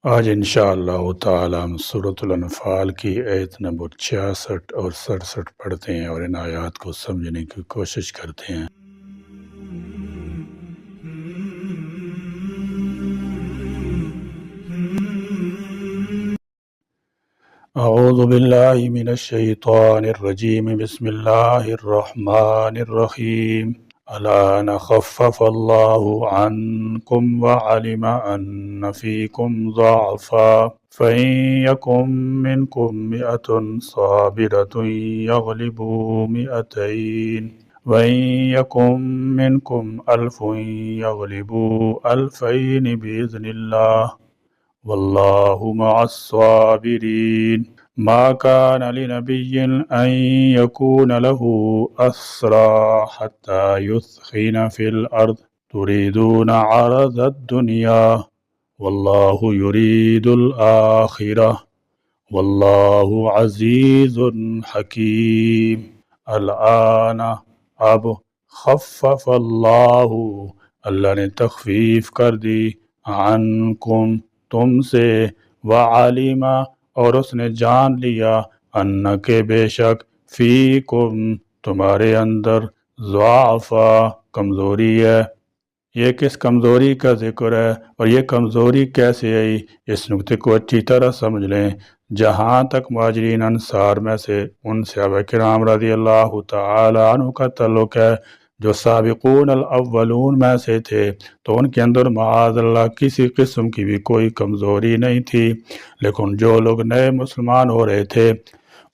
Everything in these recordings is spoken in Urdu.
آج انشاءاللہ تعالی ہم سورۃ الانفال کی آیت نمبر 66 اور 67 پڑھتے ہیں اور ان آیات کو سمجھنے کی کوشش کرتے ہیں۔ اعوذ باللہ من الشیطان الرجیم، بسم اللہ الرحمن الرحیم۔ الآن خفف اللہ عنکم وعلم ان فیکم ضعفا فإن يكن منكم مئة صابرة يغلبوا مئتين وإن يكن منكم ألف يغلبوا ألفين بإذن الله والله مع الصابرين۔ ما كان لنبي أن يكون له أسرى حتى يثخن في الأرض تريدون عرض الدنيا واللہ یرید الآخرہ واللہ عزیز حکیم۔ الآن اب خفف اللہ اللہ نے تخفیف کر دی، عنکم تم سے، وعلم اور اس نے جان لیا، ان کے بے شک، فیکم تمہارے اندر، ضعفا کمزوری ہے۔ یہ کس کمزوری کا ذکر ہے اور یہ کمزوری کیسے آئی، اس نکتے کو اچھی طرح سمجھ لیں۔ جہاں تک مہاجرین انصار میں سے ان صحابہ کرام رضی اللہ تعالی عنہ کا تعلق ہے جو سابقون الاولون میں سے تھے، تو ان کے اندر معاذ اللہ کسی قسم کی بھی کوئی کمزوری نہیں تھی، لیکن جو لوگ نئے مسلمان ہو رہے تھے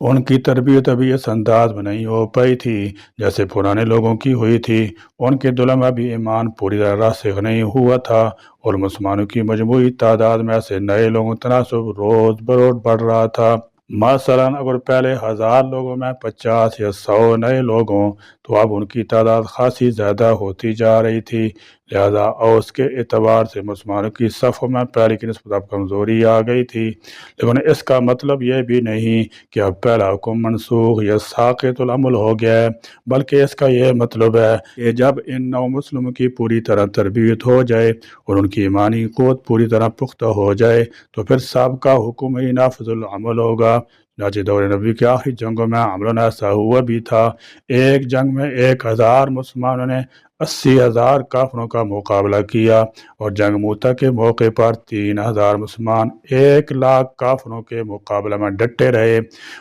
ان کی تربیت ابھی اس انداز میں نہیں ہو پائی تھی جیسے پرانے لوگوں کی ہوئی تھی، ان کے دلوں میں بھی ایمان پوری طرح راسخ نہیں ہوا تھا، اور مسلمانوں کی مجموعی تعداد میں سے نئے لوگوں تناسب روز بروز بڑھ رہا تھا۔ مثلا اگر پہلے 1000 لوگوں میں 50 یا 100 نئے لوگ ہوں تو اب ان کی تعداد خاصی زیادہ ہوتی جا رہی تھی، لہذا اس کے اعتبار سے مسلمانوں کی صفوں میں پہلے کی نسبت اب کمزوری آ گئی تھی، لیکن اس کا مطلب یہ بھی نہیں کہ اب پہلا حکم منسوخ یا ساقط العمل ہو گیا ہے، بلکہ اس کا یہ مطلب ہے کہ جب ان نو مسلموں کی پوری طرح تربیت ہو جائے اور ان کی ایمانی قوت پوری طرح پختہ ہو جائے تو پھر سابقہ حکم ہی نافذ العمل ہوگا۔ چنانچہ دور نبی کے آخری جنگوں میں عملاً ایسا ہوا بھی تھا، ایک جنگ میں 1000 مسلمانوں نے 80,000 کافروں کا مقابلہ کیا، اور جنگ موتا کے موقع پر 3000 مسلمان 1,00,000 کافروں کے مقابلہ میں ڈٹے رہے،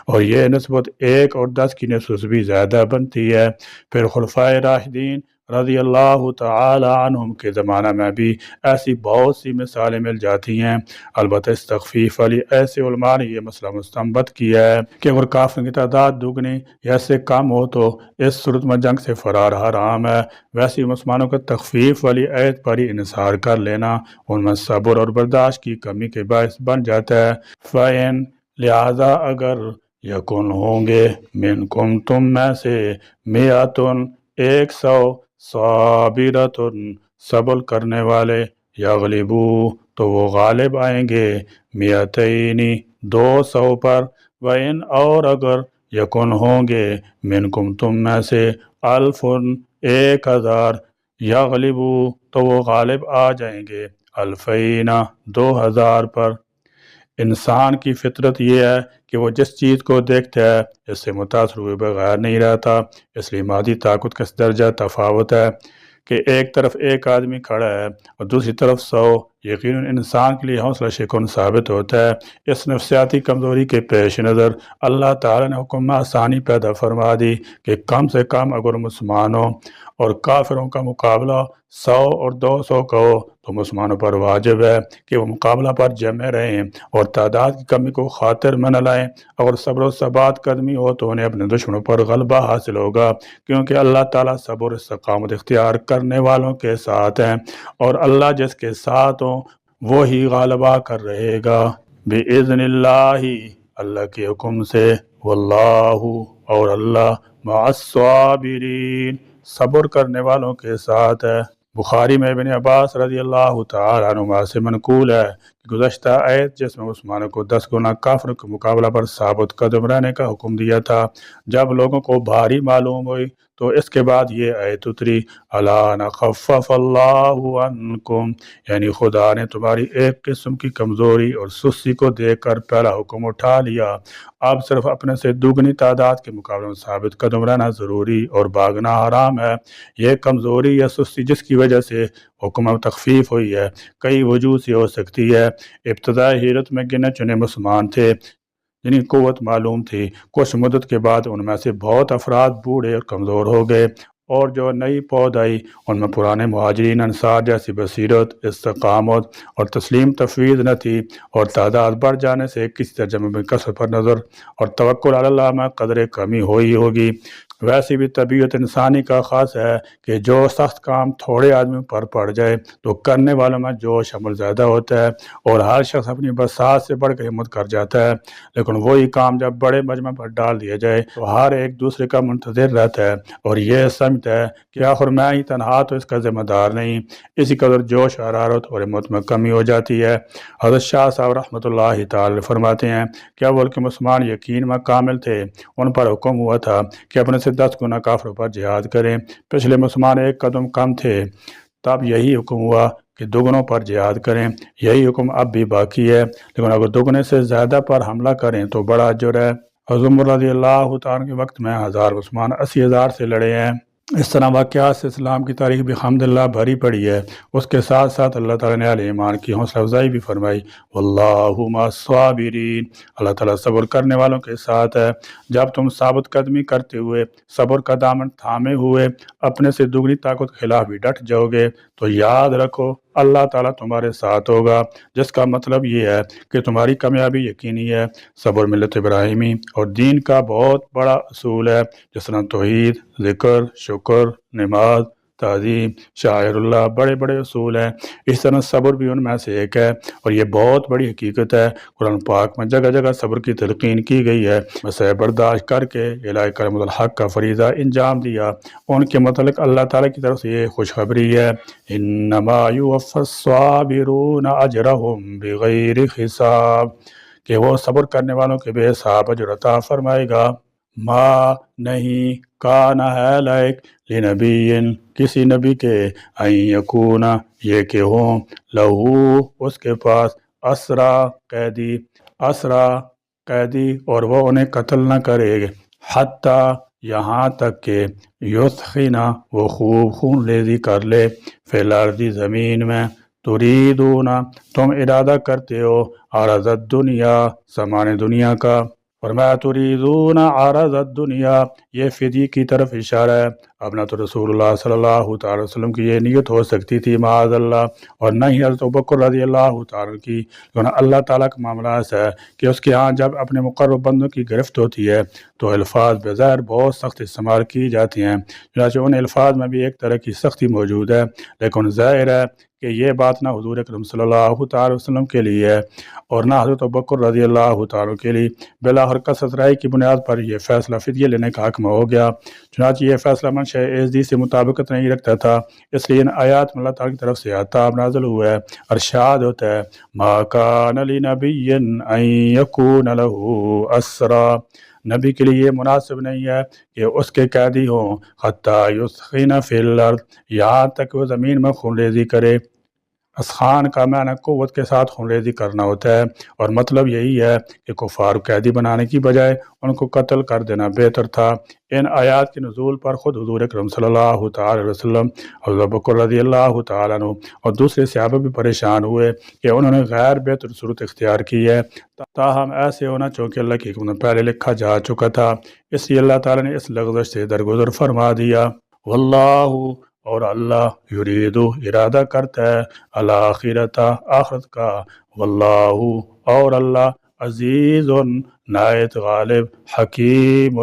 اور یہ نسبت 1 اور 10 کی نسبت سے بھی زیادہ بنتی ہے۔ پھر خلفائے راشدین رضی اللہ تعالی عنہم کے زمانہ میں بھی ایسی بہت سی مثالیں مل جاتی ہیں۔ البتہ اس تخفیف والی ایسے علماء نے یہ مسئلہ مستنبط کیا ہے کہ اگر کافروں کی تعداد دگنی یا اس سے کم ہو تو اس صورت میں جنگ سے فرار حرام ہے، ویسی مسلمانوں کا تخفیف والی آیت پر ہی انحصار کر لینا ان میں صبر اور برداشت کی کمی کے باعث بن جاتا ہے۔ فَإِن لہذا اگر یکن ہوں گے منکم تم میں سے، مئتن 100، صابرتن صبر کرنے والے، یغلبو تو وہ غالب آئیں گے، مئتین 200 پر، وَإِن اور اگر یکن ہوں گے منکم تم میں سے، الفن 1000، یغلبو تو وہ غالب آ جائیں گے، الفین 2000 پر۔ انسان کی فطرت یہ ہے کہ وہ جس چیز کو دیکھتا ہے اس سے متاثر ہوئے بغیر نہیں رہتا، اس لیے مادی طاقت کا درجہ تفاوت ہے کہ ایک طرف ایک آدمی کھڑا ہے اور دوسری طرف 100، یقیناً انسان کے لیے حوصلہ شکن ثابت ہوتا ہے۔ اس نفسیاتی کمزوری کے پیش نظر اللہ تعالیٰ نے حکم میں آسانی پیدا فرما دی کہ کم سے کم اگر مسلمانوں اور کافروں کا مقابلہ 100 اور 200 کا ہو تو مسلمانوں پر واجب ہے کہ وہ مقابلہ پر جمع رہیں اور تعداد کی کمی کو خاطر میں نہ لائیں۔ اگر صبر و ثبات قدمی ہو تو انہیں اپنے دشمنوں پر غلبہ حاصل ہوگا، کیونکہ اللہ تعالیٰ صبر و استقامت اختیار کرنے والوں کے ساتھ ہیں، اور اللہ جس کے ساتھ ہوں وہی غالبہ کر رہے گا، بِإِذْنِ اللَّهِ اللہ کے حکم سے، واللہ اور اللہ، مع الصابرین صبر کرنے والوں کے ساتھ ہے۔ بخاری میں ابن عباس رضی اللہ تعالی عنہما سے منقول ہے گزشتہ آیت جس میں مسلمانوں کو 10 گنا کافروں کے مقابلہ پر ثابت قدم رہنے کا حکم دیا تھا، جب لوگوں کو بھاری معلوم ہوئی تو اس کے بعد یہ آیت اتری، الا نخفف اللہ عنکم، یعنی خدا نے تمہاری ایک قسم کی کمزوری اور سستی کو دیکھ کر پہلا حکم اٹھا لیا، اب صرف اپنے سے دوگنی تعداد کے مقابلے میں ثابت قدم رہنا ضروری اور بھاگنا حرام ہے۔ یہ کمزوری یا سستی جس کی وجہ سے حکم میں تخفیف ہوئی ہے کئی وجوہ سے ہو سکتی ہے۔ ابتدائی ہجرت میں گنے چنے مسلمان تھے جنہیں قوت معلوم تھی، کچھ مدت کے بعد ان میں سے بہت افراد بوڑھے اور کمزور ہو گئے، اور جو نئی پود آئی ان میں پرانے مہاجرین انصار جیسی بصیرت، استقامت اور تسلیم تفویض نہ تھی، اور تعداد بڑھ جانے سے کسی ترجمے میں کثرت پر نظر اور توکل علی اللہ میں قدر کمی ہوئی ہوگی۔ ویسے بھی طبیعت انسانی کا خاص ہے کہ جو سخت کام تھوڑے آدمی پر پڑ جائے تو کرنے والوں میں جوش عمل زیادہ ہوتا ہے اور ہر شخص اپنی بساط سے بڑھ کر ہمت کر جاتا ہے، لیکن وہی کام جب بڑے مجمع پر ڈال دیا جائے تو ہر ایک دوسرے کا منتظر رہتا ہے اور یہ سمجھتا ہے کہ آخر میں ہی تنہا تو اس کا ذمہ دار نہیں، اسی قدر جوش حرارت اور ہمت میں کمی ہو جاتی ہے۔ حضرت شاہ صاحب رحمۃ اللہ تعالی فرماتے ہیں کہ اول کے مسلمان یقین میں کامل تھے، ان پر حکم ہوا تھا کہ اپنے سے 10 گنا کافروں پر جہاد کریں، پچھلے مسلمان ایک قدم کم تھے، تب یہی حکم ہوا کہ دگنوں پر جہاد کریں، یہی حکم اب بھی باقی ہے، لیکن اگر دگنے سے زیادہ پر حملہ کریں تو بڑا اجر ہے۔ حضرت عمر رضی اللہ تعالیٰ کے وقت میں 1000 مسلمان 80,000 سے لڑے ہیں۔ اس طرح واقعات سے اسلام کی تاریخ بھی الحمدللہ بھری پڑی ہے۔ اس کے ساتھ ساتھ اللہ تعالیٰ نے اہل ایمان کی حوصلہ افزائی بھی فرمائی، واللہ مع الصابرین، اللہ تعالیٰ صبر کرنے والوں کے ساتھ ہے۔ جب تم ثابت قدمی کرتے ہوئے صبر کا دامن تھامے ہوئے اپنے سے دگنی طاقت کے خلاف بھی ڈٹ جاؤ گے تو یاد رکھو اللہ تعالیٰ تمہارے ساتھ ہوگا، جس کا مطلب یہ ہے کہ تمہاری کامیابی یقینی ہے۔ صبر ملت ابراہیمی اور دین کا بہت بڑا اصول ہے، جس طرح توحید، ذکر، شکر، نماز، تعظیم، شاعر اللہ بڑے بڑے اصول ہیں، اس طرح صبر بھی ان میں سے ایک ہے، اور یہ بہت بڑی حقیقت ہے۔ قرآن پاک میں جگہ جگہ صبر کی تلقین کی گئی ہے، مسئلہ برداشت کر کے الہ کلمۃ الحق کا فریضہ انجام دیا۔ ان کے متعلق اللہ تعالیٰ کی طرف سے یہ خوشخبری ہے، انما یوفی الصابرون اجرہم بغیر حساب، کہ وہ صبر کرنے والوں کے بے حساب اجر عطا فرمائے گا۔ ما نہیں کانا ہے لائق لنبی، کسی نبی کے ان یکون یہ کہ ہوں لہو اس کے پاس اسرا قیدی اور وہ انہیں قتل نہ کرے گے، حتیٰ یہاں تک کہ یثخنا وہ خوب خون ریزی کر لے، فی الارض زمین میں، تریدون تم ارادہ کرتے ہو عرض الدنیا سامان دنیا کا، فرمایا تریدون عرض الدنیا، یہ فدی کی طرف اشارہ ہے۔ اب نہ تو رسول اللہ صلی اللہ تعالی وسلم کی یہ نیت ہو سکتی تھی معاذ اللہ، اور نہ ہی حضرت ابوبکر رضی اللہ تعالی کی، لیکن اللہ تعالیٰ کا معاملہ ایسا ہے کہ اس کے ہاں جب اپنے مقرب بندوں کی گرفت ہوتی ہے تو الفاظ بظاہر بہت سخت استعمال کی جاتی ہیں، چنانچہ ان الفاظ میں بھی ایک طرح کی سختی موجود ہے، لیکن ظاہر ہے کہ یہ بات نہ حضور اکرم صلی اللہ تعالی وسلم کے لیے ہے اور نہ حضرت ابوبکر رضی اللہ تعالی کے لیے، بالآخر کثرت رائے کی بنیاد پر یہ فیصلہ فدیہ لینے کا حق میں ہو گیا، چنانچہ یہ فیصلہ منشأ ایزدی سے مطابقت نہیں رکھتا تھا، اس لیے ان آیات میں اللہ تعالیٰ کی طرف سے عتاب نازل ہوا ہے، ارشاد ہوتا ہے ما کان لنبی ان یکون لہ اسرا، نبی کے لیے یہ مناسب نہیں ہے کہ اس کے قیدی ہوں، حتی یثخن فی الارض، یہاں تک کہ وہ زمین میں خون ریزی کرے۔ اسخان کا معنی قوت کے ساتھ خون ریزی کرنا ہوتا ہے، اور مطلب یہی ہے کہ کفار قیدی بنانے کی بجائے ان کو قتل کر دینا بہتر تھا۔ ان آیات کے نزول پر خود حضور اکرم صلی اللہ تعالی وسلم، حضرت ابوبکر رضی اللہ تعالیٰ عنہ اور دوسرے صحابہ بھی پریشان ہوئے کہ انہوں نے غیر بہتر صورت اختیار کی ہے، تاہم ایسے ہونا چونکہ اللہ کی حکم میں پہلے لکھا جا چکا تھا، اس لیے اللہ تعالیٰ نے اس لغزش سے درگزر فرما دیا۔ واللہ اور اللہ یرید ارادہ کرتا ہے الآخرت آخرت کا، واللہ اور اللہ عزیز نہایت غالب، حکیم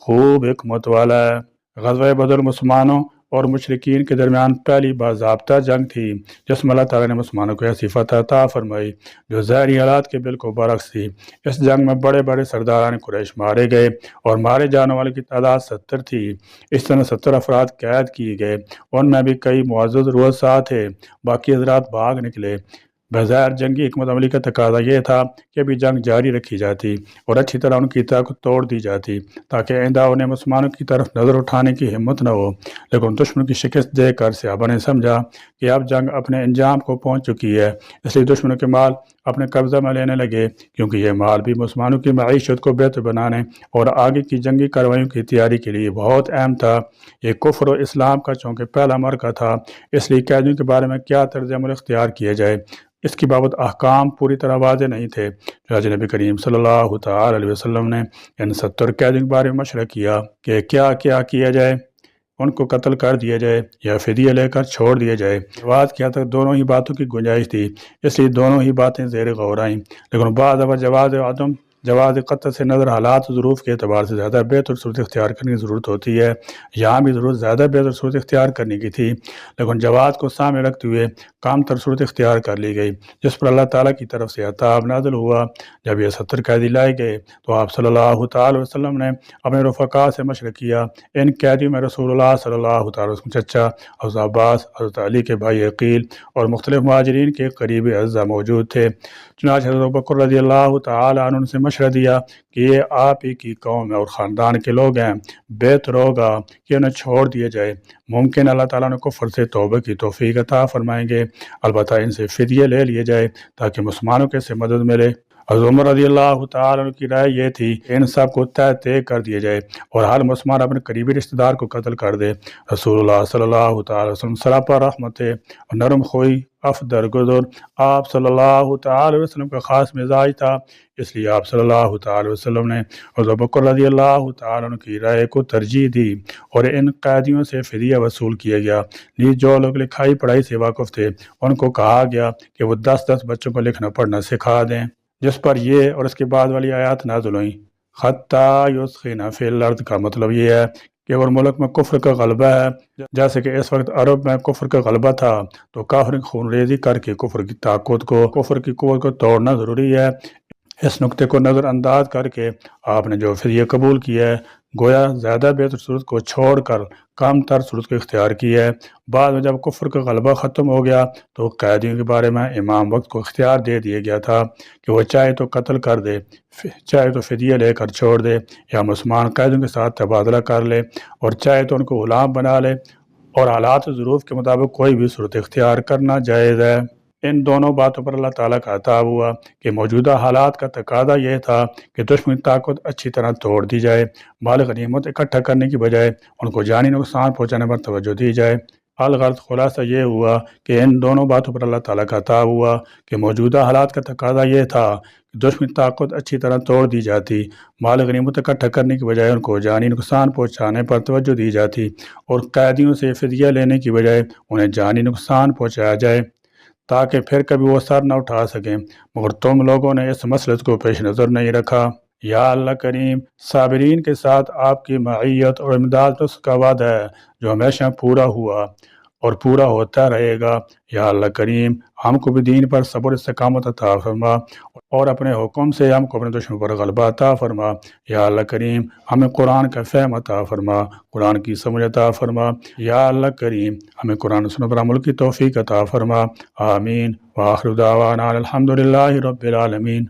خوب حکمت والا ہے۔ غزوہ بدر مسلمانوں اور مشرکین کے درمیان پہلی باضابطہ جنگ تھی جس میں اللہ تعالیٰ نے مسلمانوں کو ایسی فتح عطا فرمائی جو ظاہری حالات کے بالکل برعکس تھی۔ اس جنگ میں بڑے بڑے سرداران قریش مارے گئے اور مارے جانے والے کی تعداد 70 تھی، اس طرح 70 افراد قید کیے گئے، ان میں بھی کئی معزز رؤساء تھے، باقی حضرات بھاگ نکلے۔ بظاہر جنگی حکمت عملی کا تقاضا یہ تھا کہ ابھی جنگ جاری رکھی جاتی اور اچھی طرح ان کی طاقت توڑ دی جاتی تاکہ آئندہ انہیں مسلمانوں کی طرف نظر اٹھانے کی ہمت نہ ہو، لیکن دشمن کی شکست دیکھ کر صحابہ نے سمجھا کہ اب جنگ اپنے انجام کو پہنچ چکی ہے، اس لیے دشمنوں کے مال اپنے قبضہ میں لینے لگے، کیونکہ یہ مال بھی مسلمانوں کی معیشت کو بہتر بنانے اور آگے کی جنگی کارروائیوں کی تیاری کے لیے بہت اہم تھا۔ یہ کفر و اسلام کا چونکہ پہلا مرکہ تھا، اس لیے قیدیوں کے بارے میں کیا طرز عمل اختیار کیا جائے اس کی بابت احکام پوری طرح واضح نہیں تھے۔ چنانچہ نبی کریم صلی اللہ تعالی علیہ وسلم نے ان 70 قیدیوں کے بارے میں مشورہ کیا کہ کیا جائے، ان کو قتل کر دیا جائے یا فدیہ لے کر چھوڑ دیا جائے۔ جواز کیا تک دونوں ہی باتوں کی گنجائش تھی، اس لیے دونوں ہی باتیں زیر غور آئیں، لیکن بعض دفعہ جواز قتل سے نظر حالات و ظروف کے اعتبار سے زیادہ بہتر صورت اختیار کرنے کی ضرورت ہوتی ہے۔ یہاں بھی ضرورت زیادہ بہتر صورت اختیار کرنے کی تھی، لیکن جواز کو سامنے رکھتے ہوئے کام تر صورت اختیار کر لی گئی، جس پر اللہ تعالیٰ کی طرف سے عذاب نازل ہوا۔ جب یہ 70 قیدی لائے گئے تو آپ صلی اللہ تعالی وسلم نے اپنے رفقا سے مشورہ کیا۔ ان قیدیوں میں رسول اللہ صلی اللہ تعالی وسلم چچا حضرت عباس، حضرت علی کے بھائی عقیل اور مختلف مہاجرین کے قریبی اعزاء موجود تھے۔ چنانچہ حضرت ابوبکر رضی اللہ تعالی عنہ سے مشورہ دیا کہ یہ آپ ہی کی قوم اور خاندان کے لوگ ہیں، بہتر ہوگا کہ انہیں چھوڑ دیا جائے، ممکن اللہ تعالیٰ نے کفر سے توبہ کی توفیق عطا فرمائیں گے، البتہ ان سے فدیہ لے لیے جائے تاکہ مسلمانوں کے سے مدد ملے۔ حضرت عمر رضی اللہ تعالیٰ عنہ کی رائے یہ تھی کہ ان سب کو طے کر دیا جائے اور ہر مسلمان اپنے قریبی رشتہ دار کو قتل کر دے۔ رسول اللہ صلی اللہ تعالی وسلم سراپا رحمت اور نرم خوئی، افدر گزر آپ صلی اللہ تعالی وسلم کا خاص مزاج تھا، اس لیے آپ صلی اللہ تعالی وسلم نے حضرت ابوبکر رضی اللہ تعالی عنہ کی رائے کو ترجیح دی اور ان قیدیوں سے فدیہ وصول کیا گیا۔ نیز جو لوگ لکھائی پڑھائی سے واقف تھے ان کو کہا گیا کہ وہ 10 بچوں کو لکھنا پڑھنا سکھا دیں، جس پر یہ اور اس کے بعد والی آیات نازل ہوئیں۔ حتیٰ یسخن فی الارض کا مطلب یہ ہے کہ اگر ملک میں کفر کا غلبہ ہے، جیسے کہ اس وقت عرب میں کفر کا غلبہ تھا، تو کافر خون ریزی کر کے کفر کی قوت کو توڑنا ضروری ہے۔ اس نقطے کو نظر انداز کر کے آپ نے جو فدیہ قبول کیا ہے، گویا زیادہ بہتر صورت کو چھوڑ کر کم تر صورت کو اختیار کی ہے۔ بعد میں جب کفر کا غلبہ ختم ہو گیا تو قیدیوں کے بارے میں امام وقت کو اختیار دے دیا گیا تھا کہ وہ چاہے تو قتل کر دے، چاہے تو فدیہ لے کر چھوڑ دے، یا مسلمان قیدیوں کے ساتھ تبادلہ کر لے، اور چاہے تو ان کو غلام بنا لے، اور حالات و ظروف کے مطابق کوئی بھی صورت اختیار کرنا جائز ہے۔ ان دونوں باتوں پر اللہ تعالیٰ کا عطا ہوا کہ موجودہ حالات کا تقاضا یہ تھا کہ دشمن طاقت اچھی طرح توڑ دی جائے، مال غنیمت اکٹھا کرنے کی بجائے ان کو جانی نقصان پہنچانے پر توجہ دی جائے۔ الغرض خلاصہ یہ ہوا کہ ان دونوں باتوں پر اللہ تعالیٰ کا عطا ہوا کہ موجودہ حالات کا تقاضا یہ تھا کہ دشمن طاقت اچھی طرح توڑ دی جاتی، مال غنیمت اکٹھا کرنے کی بجائے ان کو جانی نقصان پہنچانے پر توجہ دی جاتی، اور قیدیوں سے فدیہ لینے کی بجائے انہیں جانی نقصان پہنچایا جائے تاکہ پھر کبھی وہ سر نہ اٹھا سکیں، مگر تم لوگوں نے اس مسئلے کو پیش نظر نہیں رکھا۔ یا اللہ کریم، صابرین کے ساتھ آپ کی معیت اور امداد اس کا وعدہ ہے جو ہمیشہ پورا ہوا اور پورا ہوتا رہے گا۔ یا اللہ کریم، ہم کو بھی دین پر صبر استقامت عطا فرما اور اپنے حکم سے ہم کو اپنے دشمن پر غلبہ عطا فرما۔ یا اللہ کریم، ہمیں قرآن کا فہم عطا فرما، قرآن کی سمجھ عطا فرما۔ یا اللہ کریم، ہمیں قرآن سنت پر عمل کی توفیق عطا فرما۔ آمین۔ وآخر دعوانا الحمد للہ رب العالمین۔